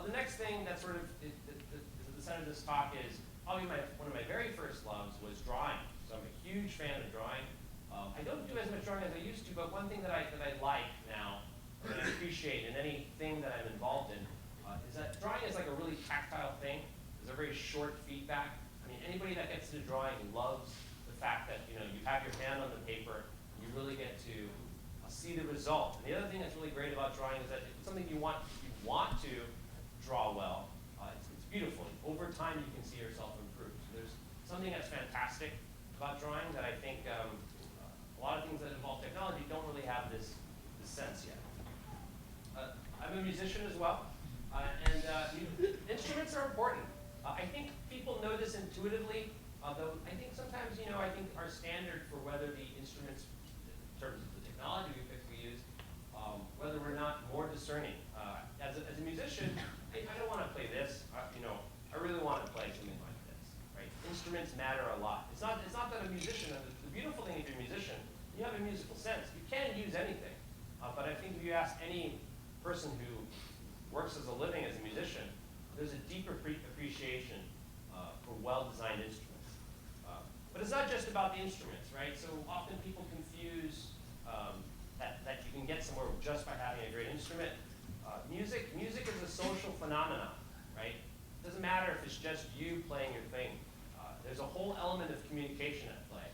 The next thing that sort of is at the center of this talk is probably one of my very first loves was drawing. So I'm a huge fan of drawing. I don't do as much drawing as I used to, but one thing that I like now, that I appreciate in anything that I'm involved in, is that drawing is like a really tactile thing. There's a very short feedback. I mean, anybody that gets into drawing loves the fact that you have your hand on the paper, you really get to see the result. And the other thing that's really great about drawing is that if it's something you want to draw well, it's beautiful. Over time, you can see yourself improve. So there's something that's fantastic about drawing that I think a lot of things that involve technology don't really have this sense yet. I'm a musician as well, and instruments are important. I think people know this intuitively, though I think sometimes, I think our standard for whether the instruments, in terms of the technology we use, whether we're not more discerning. As a musician, I don't want to play this. I really want to play something like this, right? Instruments matter a lot. It's not that a musician. The beautiful thing if you're a musician, you have a musical sense. You can use anything, but I think if you ask any person who works as a living as a musician, there's a deeper appreciation for well-designed instruments. But it's not just about the instruments, right? So often people confuse that you can get somewhere just by having a great instrument. Music is a social phenomenon, right? It doesn't matter if it's just you playing your thing. There's a whole element of communication at play.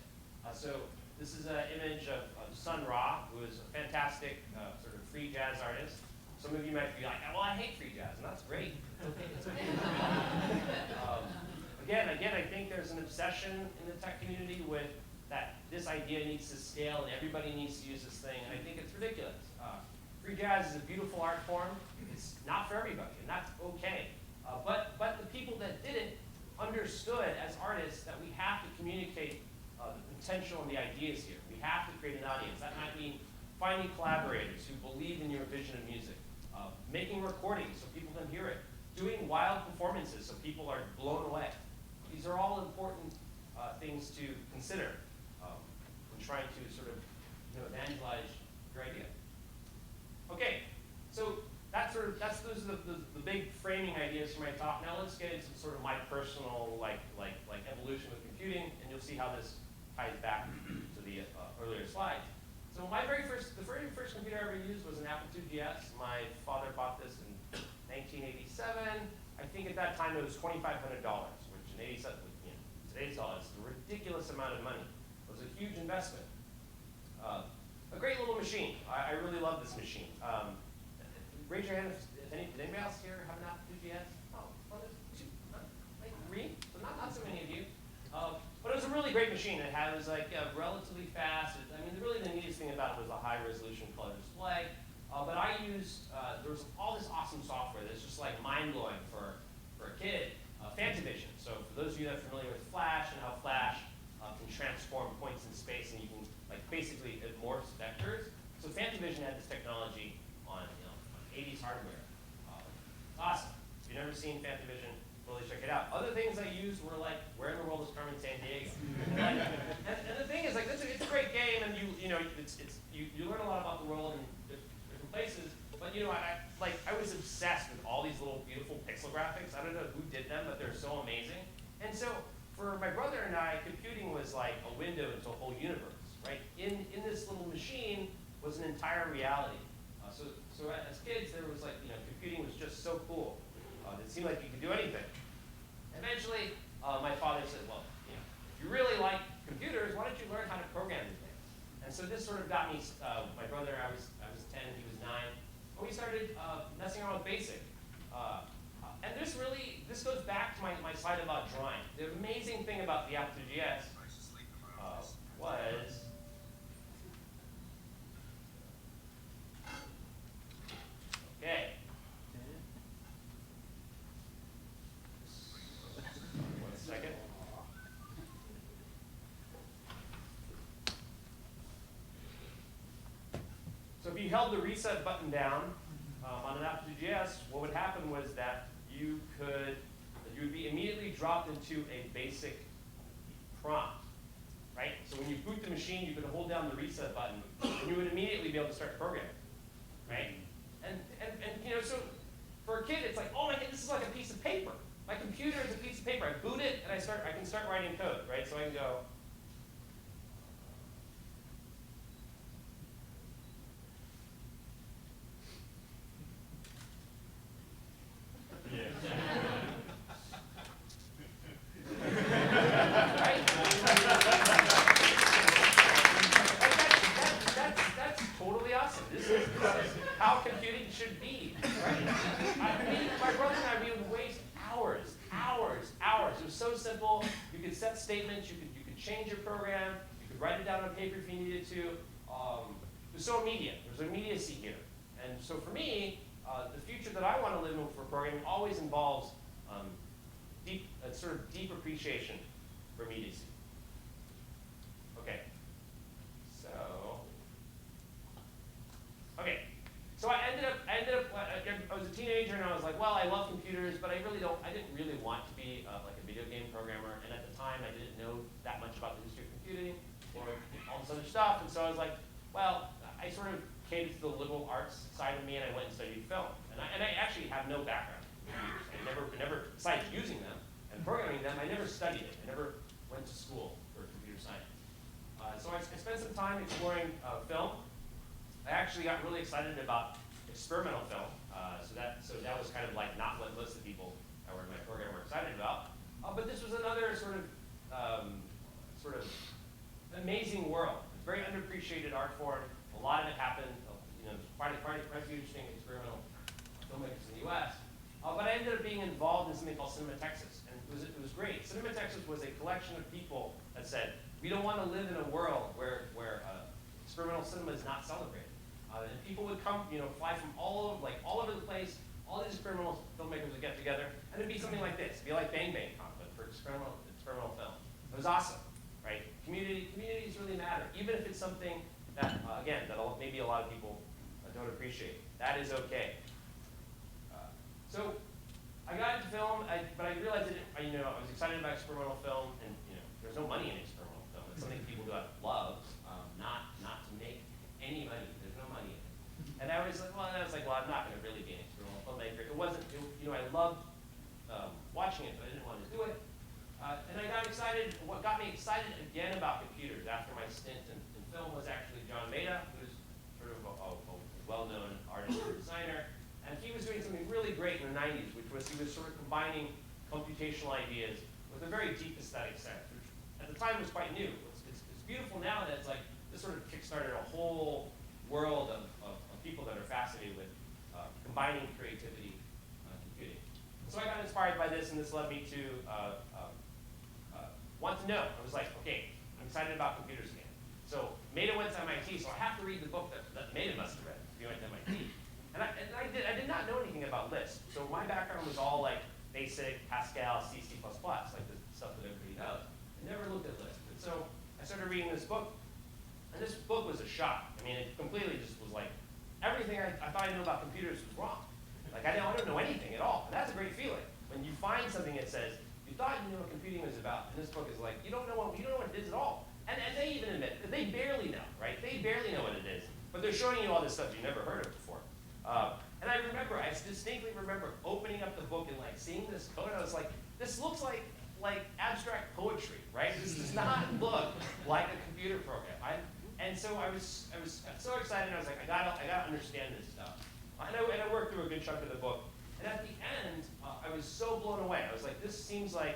So this is an image of Sun Ra, who is a fantastic sort of free jazz artist. Some of you might be like, well, I hate free jazz, and that's great. It's okay. Again, I think there's an obsession in the tech community with that this idea needs to scale and everybody needs to use this thing, and I think it's ridiculous. Free jazz is a beautiful art form. It's not for everybody, and that's okay. But the people that did it understood as artists that we have to communicate the potential and the ideas here. We have to create an audience. That might mean finding collaborators who believe in your vision of music, making recordings so people can hear it, doing wild performances so people are blown away. These are all important things to consider when trying to sort of evangelize your idea. Okay, so those are the big framing ideas for my talk. Now let's get into sort of my personal like evolution with computing, and you'll see how this ties back to the earlier slides. So the very first computer I ever used was an Apple IIgs. My father bought this in 1987. I think at that time it was $2,500, which in today's dollars is a ridiculous amount of money. It was a huge investment. A great little machine. I really love this machine. Raise your hand if anybody else here have an Apple IIgs? Oh, well, there's two, like three, so not so many of you. But it was a really great machine. It was like relatively fast. Really the neatest thing about it was a high resolution color display. But I used, there was all this awesome software that's just like mind-blowing for a kid. Fantavision. So for those of you that are familiar with Flash and how Flash can transform points in space and you can basically it morphs vectors. So Fantavision had this technology on 80s hardware. Awesome. If you've never seen Fantavision, really check it out. Other things I used were like, where in the world is Carmen Sandiego? and the thing is, it's a great game, and you learn a lot about the world in different places. But I was obsessed with all these little beautiful pixel graphics. I don't know who did them, but they're so amazing. And so for my brother and I, computing was like a window into a whole universe, right? In this little machine was an entire reality. So as kids, there was computing was just so cool. It seemed like you could do anything. Eventually, my father said, well, if you really like computers, why don't you learn how to program these things? And so this sort of got me, my brother, I was 10, he was 9, and we started messing around with BASIC. And this goes back to my slide about drawing. The amazing thing about the Apple IIgs was, okay. One second. So if you held the reset button down on an Apple IIgs, what would happen was that you would be immediately dropped into a basic prompt, right? So when you boot the machine, you could hold down the reset button, and you would immediately be able to start programming, right? And so for a kid, it's like, oh my God, this is like a piece of paper. My computer is a piece of paper. I boot it, and I can start writing code, right? So I can go, right? That's totally awesome. This is how computing should be, right? My brother and I, we would waste hours. It was so simple. You could set statements. You could change your program. You could write it down on paper if you needed to. It was so immediate. There's immediacy here. And so for me, the future that I want to live in for programming always involves sort of deep appreciation for immediacy. Okay. So I ended up, I was a teenager and I was like, well, I love computers, but I didn't really want to be like a video game programmer. And at the time, I didn't know that much about the history of computing or all this other stuff. And so I was like, well, I sort of catered to the liberal arts side of me, and I went and studied film. And I actually have no background in computers. I never, besides using them and programming them, I never studied it. I never went to school for computer science. So I spent some time exploring film. I actually got really excited about experimental film. So that was kind of like not what most of the people that were in my program were excited about. But this was another sort of amazing world. It's a very underappreciated art form. A lot of it happened. Quite a few interesting experimental filmmakers in the U.S. But I ended up being involved in something called Cinema Texas, and it was great. Cinema Texas was a collection of people that said, we don't want to live in a world where experimental cinema is not celebrated. And people would come, fly from all over the place. All these experimental filmmakers would get together, and it'd be something like this. It'd be like Bang Bang Con, but for experimental film. It was awesome, right? Communities really matter, even if it's something that, again, that maybe a lot of people don't appreciate. That is okay. So I got into film, but I realized that I was excited about experimental film, and there's no money in experimental film. It's something people do out of love, not to make any money. There's no money in it. And I was like, well, I'm not going to really be an experimental filmmaker. It wasn't, I loved watching it, but I didn't want to do it. And I got excited. What got me excited again about computers after my stint in film was actually John Maeda, who's sort of a well-known artist and designer. And he was doing something really great in the 90s, which was he was sort of combining computational ideas with a very deep aesthetic sense, which at the time was quite new. It's beautiful now that it's like this sort of kickstarted a whole world of people that are fascinated with combining creativity and computing. So I got inspired by this, and this led me to want to know. I was like, okay, I'm excited about computers again. So Maeda went to MIT, so I have to read the book that Maeda must have read if he went to MIT. And I did not know anything about Lisp. So my background was all like basic Pascal, C, C++, like the stuff that everybody knows. I never looked at Lisp. And so I started reading this book, and this book was a shock. I mean, it completely just was like, everything I thought I knew about computers was wrong. Like I don't know anything at all. And that's a great feeling. When you find something that says, you thought you knew what computing was about, and this book is like, you don't know what it is at all. And they even admit that they barely know, right? They barely know what it is. But they're showing you all this stuff you never heard of before. And I distinctly remember opening up the book and like seeing this code. I was like, this looks like abstract poetry, right? This does not look like a computer program. And so I was so excited. I was like, I gotta understand this stuff. And I worked through a good chunk of the book. And at the end, I was so blown away. I was like, this seems like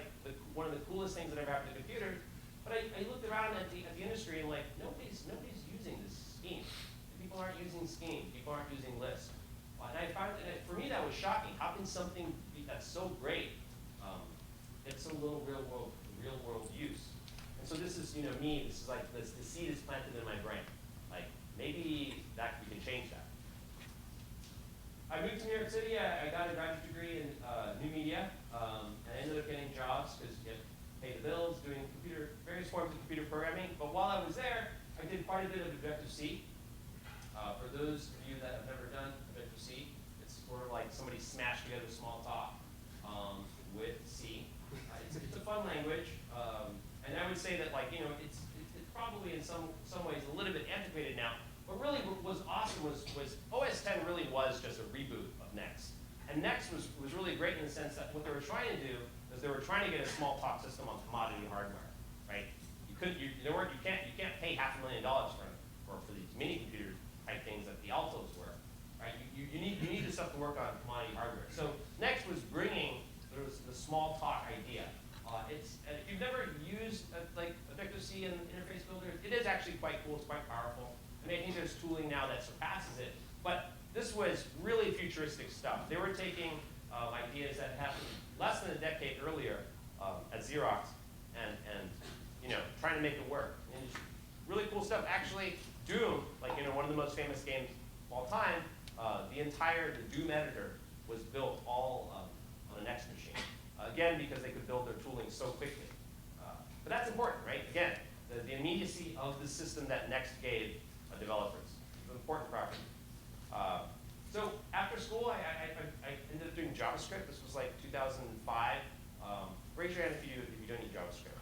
one of the coolest things that ever happened to computers. But I looked around at the industry and like nobody's using this scheme. People aren't using Scheme. People aren't using Lisp. And I found, for me, that was shocking. How can something that's so great get so little real world use? And so this is, me. This is like the seed is planted in my brain. Like maybe we can change that. I moved to New York City. I got a graduate degree in new media. And I ended up getting jobs because you have to pay the bills, doing various forms of computer programming. But while I was there, I did quite a bit of Objective-C. For those of you that have never done Objective-C, it's sort of like somebody smashed together Smalltalk with C. It's a fun language, and I would say that it's probably in some ways a little bit antiquated now. But really, what was awesome was OS 10 really was just a reboot of Next. And Next was really great in the sense that what they were trying to do is they were trying to get a small talk system on commodity hardware, right? You can't pay $500,000 for these mini computer type things that the Altos were, right? You need this stuff to work on commodity hardware. So Next was bringing the small talk idea. If you've never used like Objective-C and Interface Builder, it is actually quite cool. It's quite powerful. I mean, I think there's tooling now that surpasses it. But this was really futuristic stuff. They were taking ideas that happened less than a decade earlier at Xerox and trying to make it work. And just really cool stuff. Actually, Doom, like one of the most famous games of all time, the Doom editor was built all on a Next machine. Again, because they could build their tooling so quickly. But that's important, right? Again, the immediacy of the system that Next gave developers. It's an important property. So after school, I ended up doing JavaScript. This was like 2005. Raise your hand if you don't need JavaScript.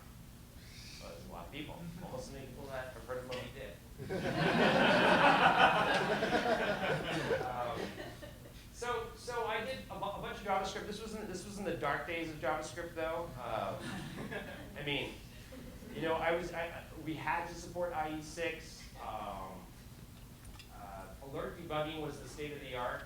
There's a lot of people. Almost as many people that have heard of what we did. So I did a bunch of JavaScript. This was in the dark days of JavaScript, though. I mean, we had to support IE6. Alert debugging was the state of the art.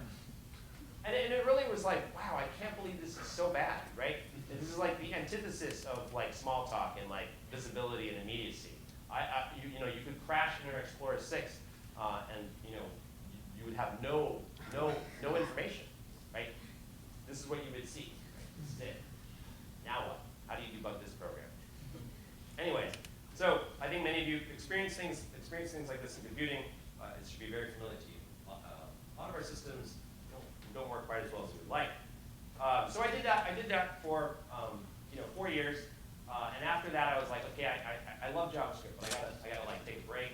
And it really was like, wow, I can't believe this is so bad, right? And this is like the antithesis of like small talk and like visibility and immediacy. You could crash Internet Explorer 6 and you would have no information, right? This is what you would see. This is it. Now what? How do you debug this program? Anyways, so I think many of you experience things like this in computing. It should be very familiar to you. A lot of our systems don't work quite as well as we would like. So I did that for 4 years, and after that I was like, okay, I love JavaScript, but I gotta like take a break.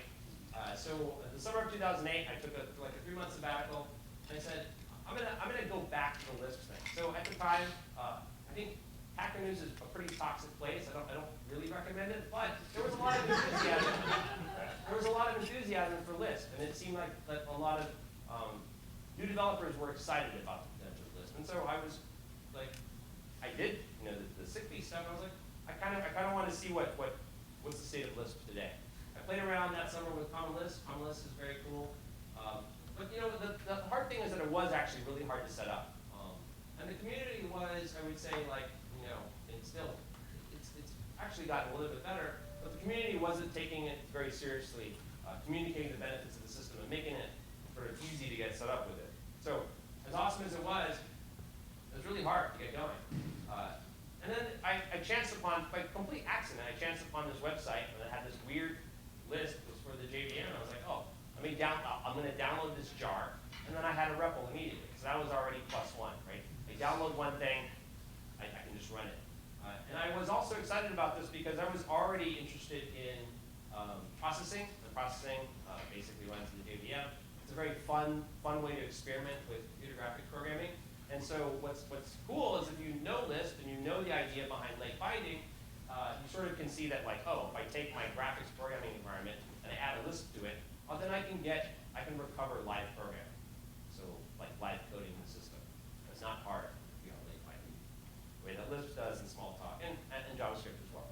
So in the summer of 2008, I took a 3-month sabbatical, and I said, I'm gonna go back to the Lisp thing. So at the time, I think Hacker News is a pretty toxic place. I don't really recommend it, but there was a lot of enthusiasm. There was a lot of enthusiasm for Lisp, and it seemed like a lot of new developers were excited about the potential of Lisp. And so I was like, I did the sick leave stuff. I was like, I kind of want to see what's the state of Lisp today. I played around that summer with Common Lisp. Common Lisp is very cool. But the hard thing is that it was actually really hard to set up. And the community was, I would say, like, it's actually gotten a little bit better, but the community wasn't taking it very seriously, communicating the benefits of the system and making it sort of easy to get set up with it. So as awesome as it was really hard to get going. And then I chanced upon, by complete accident, I chanced upon this website that had this weird list. It was for the JVM, and I was like, oh, I'm going to download this jar. And then I had a REPL immediately, so that was already +1, right? I download one thing, I can just run it. And I was also excited about this because I was already interested in processing. And processing basically runs in the JVM. It's a very fun way to experiment with computer graphic programming. And so what's cool is if you know Lisp and you know the idea behind late binding, you sort of can see that, like, oh, if I take my graphics programming environment and I add a Lisp to it, then I can recover live programming. So like live coding the system. It's not hard late binding, the way that Lisp does in Smalltalk and JavaScript as well.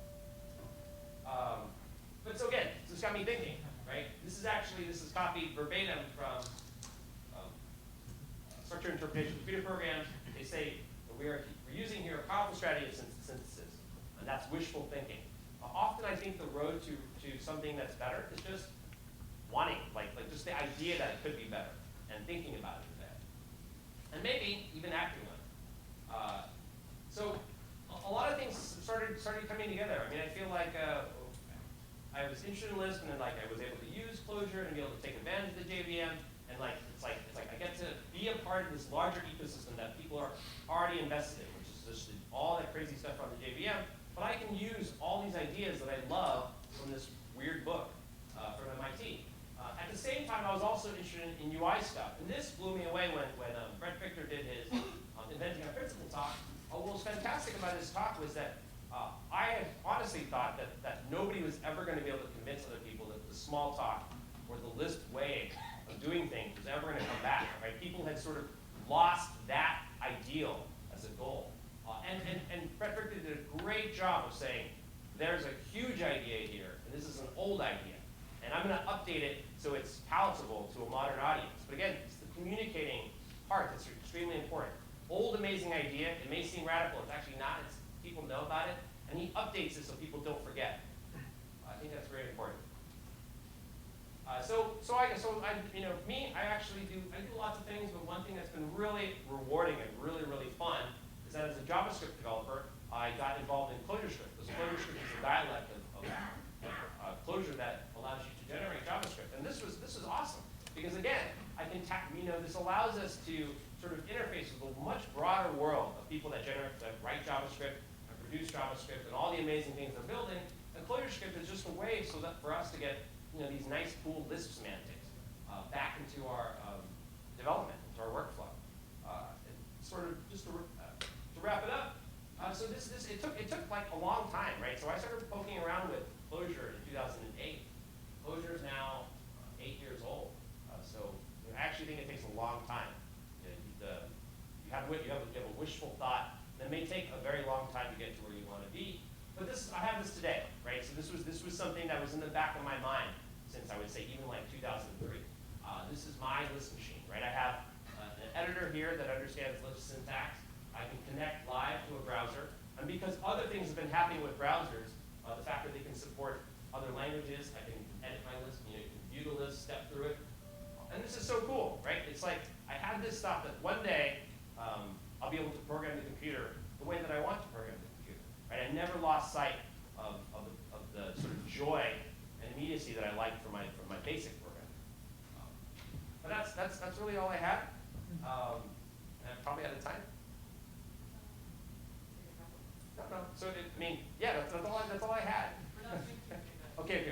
But so again, this got me thinking, right? This is copied verbatim from structure interpretation of computer programs. They say that we're using here a powerful strategy of synthesis, and that's wishful thinking. Often I think the road to something that's better is just wanting, like just the idea that it could be better, and thinking about it is bad. And maybe even acting on it. So a lot of things started coming together. I mean, I feel like I was interested in Lisp, and then I was able to use Clojure and be able to take advantage of the JVM, and it's like I get to be a part of this larger ecosystem that people are already invested in, which is just all that crazy stuff on the JVM. But I can use all these ideas that I love from this weird book from MIT. At the same time, I was also interested in UI stuff, and this blew me away when Brent Victor did his Inventing on Principle talk. What was fantastic about his talk was that I had honestly thought that nobody was ever going to be able to convince other people that the small talk or the Lisp way of doing things was ever going to come back. Right? People had sort of lost that ideal as a goal. And Brett Victor did a great job of saying, there's a huge idea here, and this is an old idea. And I'm going to update it so it's palatable to a modern audience. But again, it's the communicating part that's extremely important. Old, amazing idea. It may seem radical. It's actually not. People know about it. And he updates it so people don't forget. I think that's very important. I actually do lots of things, but one thing that's been really rewarding and really, really fun is that as a JavaScript developer, I got involved in ClojureScript. Because ClojureScript is a dialect of Clojure that allows you to generate JavaScript. And this was awesome. Because again, this allows us to sort of interface with a much broader world of people that write JavaScript and produce JavaScript and all the amazing things they're building. And ClojureScript is just a way for us to get these nice, cool Lisp semantics back into our development, into our workflow. Sort of just to wrap it up. It took like a long time, right? So I started poking around with Clojure in 2008. Clojure is now 8 years old. I actually think it takes a long time. You have a wishful thought that may take a very long time to get to where you want to be. But I have this today, right? So this was something that was in the back of my mind since I would say even like 2003. This is my Lisp machine, right? I have an editor here that understands Lisp syntax. I can connect live to a browser. And because other things have been happening with browsers, the fact that they can support other languages, I can edit my Lisp, you can view the Lisp, step through it. And this is so cool, right? It's like I have this stuff that one day I'll be able to program the computer the way that I want to program the computer, right? I never lost sight of the sort of joy and immediacy that I like from my basic program. But that's really all I had. And I'm probably out of time. No. So that's all I had. Okay.